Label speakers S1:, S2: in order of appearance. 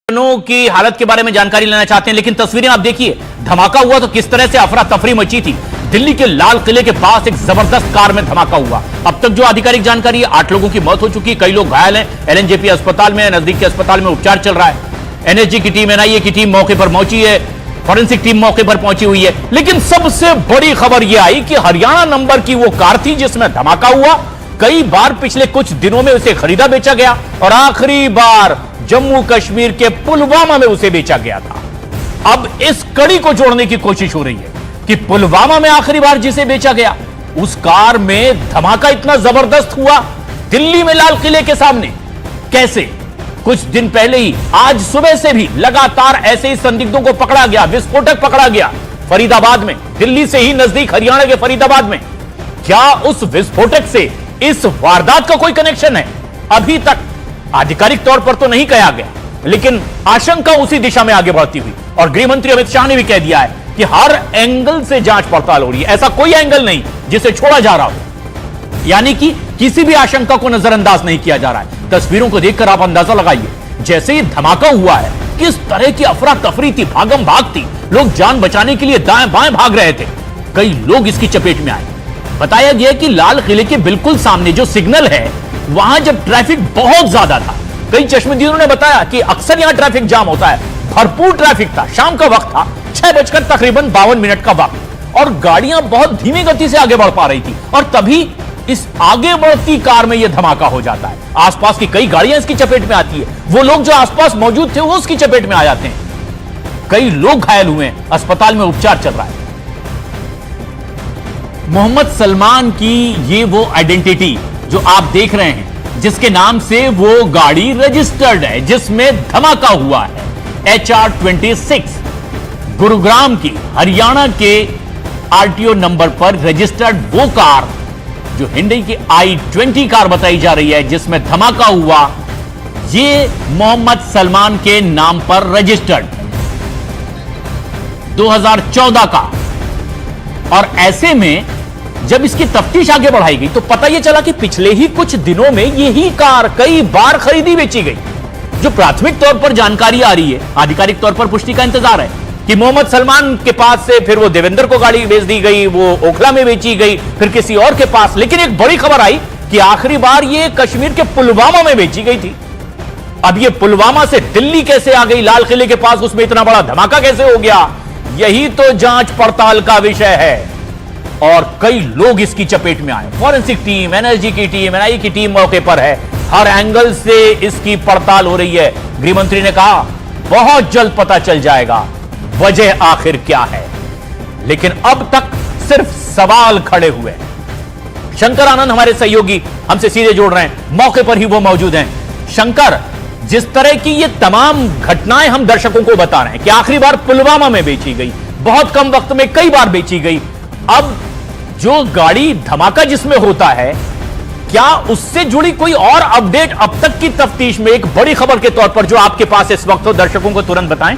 S1: की हालत के बारे में जानकारी लेना चाहते हैं, लेकिन तस्वीरें आप देखिए, धमाका हुआ तो किस तरह से अफरा तफरी मची थी। दिल्ली के लाल किले के पास एक जबरदस्त कार में धमाका हुआ। अब तक जो आधिकारिक जानकारी है, 8 लोगों की मौत हो चुकी है, कई लोग घायल हैं। एलएनजेपी अस्पताल में, नजदीक के अस्पताल में उपचार चल रहा है। एनएसजी की टीम, एनआईए की टीम मौके पर पहुंची है, फॉरेंसिक टीम मौके पर पहुंची हुई है। लेकिन सबसे बड़ी खबर यह आई कि हरियाणा नंबर की वो कार थी जिसमें धमाका हुआ। कई बार पिछले कुछ दिनों में उसे खरीदा बेचा गया और आखिरी बार जम्मू कश्मीर के पुलवामा में उसे बेचा गया था। अब इस कड़ी को जोड़ने की कोशिश हो रही है कि पुलवामा में आखिरी बार जिसे बेचा गया, उस कार में धमाका इतना जबरदस्त हुआ दिल्ली में लाल किले के सामने कैसे। कुछ दिन पहले ही, आज सुबह से भी लगातार ऐसे ही संदिग्धों को पकड़ा गया, विस्फोटक पकड़ा गया फरीदाबाद में, दिल्ली से ही नजदीक हरियाणा के फरीदाबाद में। क्या उस विस्फोटक से इस वारदात का कोई कनेक्शन है? अभी तक आधिकारिक तौर पर तो नहीं कहा गया, लेकिन आशंका उसी दिशा में आगे बढ़ती हुई। और गृह मंत्री अमित शाह ने भी कह दिया है कि हर एंगल से जांच पड़ताल हो रही है, ऐसा कोई एंगल नहीं जिसे छोड़ा जा रहा हो, यानी कि किसी भी आशंका को नजरअंदाज नहीं किया जा रहा है। तस्वीरों को देखकर आप अंदाजा लगाइए, जैसे ही धमाका हुआ है किस तरह की अफरा तफरी थी, भागम भाग थी, लोग जान बचाने के लिए दाएं बाएं भाग रहे थे, कई लोग इसकी चपेट में आए। बताया गया कि लाल किले के बिल्कुल सामने जो सिग्नल है, वहां जब ट्रैफिक बहुत ज्यादा था, कई चश्मदीदों ने बताया कि अक्सर यहां ट्रैफिक जाम होता है, भरपूर ट्रैफिक था, शाम का वक्त था, 6 तकरीबन 52 मिनट का वक्त, और गाड़ियां बहुत धीमी गति से आगे बढ़ पा रही थी, और तभी इस आगे बढ़ती कार में यह धमाका हो जाता है। आसपास की कई गाड़ियां इसकी चपेट में आती है, वो लोग जो आसपास मौजूद थे वो उसकी चपेट में आ जाते हैं, कई लोग घायल हुए हैं, अस्पताल में उपचार चल रहा है। मोहम्मद सलमान की ये वो आइडेंटिटी जो आप देख रहे हैं, जिसके नाम से वो गाड़ी रजिस्टर्ड है, जिसमें धमाका हुआ है, HR-26 गुरुग्राम की, हरियाणा के आरटीओ नंबर पर रजिस्टर्ड वो कार जो हिंडई की i20 कार बताई जा रही है, जिसमें धमाका हुआ, ये मोहम्मद सलमान के नाम पर रजिस्टर्ड 2014 का। और ऐसे में जब इसकी तफ्तीश आगे बढ़ाई गई तो पता यह चला कि पिछले ही कुछ दिनों में यही कार कई बार खरीदी बेची गई। जो प्राथमिक तौर पर जानकारी आ रही है, आधिकारिक तौर पर पुष्टि का इंतजार है कि मोहम्मद सलमान के पास से फिर वो देवेंद्र को गाड़ी बेच दी गई, वो ओखला में बेची गई, फिर किसी और के पास। लेकिन एक बड़ी खबर आई कि आखिरी बार ये कश्मीर के पुलवामा में बेची गई थी। अब ये पुलवामा से दिल्ली कैसे आ गई, लाल किले के पास उसमें इतना बड़ा धमाका कैसे हो गया, यही तो जांच पड़ताल का विषय है। और कई लोग इसकी चपेट में आए, फॉरेंसिक टीम, एनएसजी की टीम, एनआईए की टीम मौके पर है, हर एंगल से इसकी पड़ताल हो रही है। गृह मंत्री ने कहा बहुत जल्द पता चल जाएगा वजह आखिर क्या है, लेकिन अब तक सिर्फ सवाल खड़े हुए हैं। शंकर आनंद हमारे सहयोगी हमसे सीधे जोड़ रहे हैं, मौके पर ही वो मौजूद हैं। शंकर, जिस तरह की ये तमाम घटनाएं हम दर्शकों को बता रहे हैं कि आखिरी बार पुलवामा में बेची गई, बहुत कम वक्त में कई बार बेची गई, अब जो गाड़ी धमाका जिसमें होता है, क्या उससे जुड़ी कोई और अपडेट अब तक की तफ्तीश में एक बड़ी खबर के तौर पर जो आपके पास इस वक्त हो, दर्शकों को तुरंत बताएं।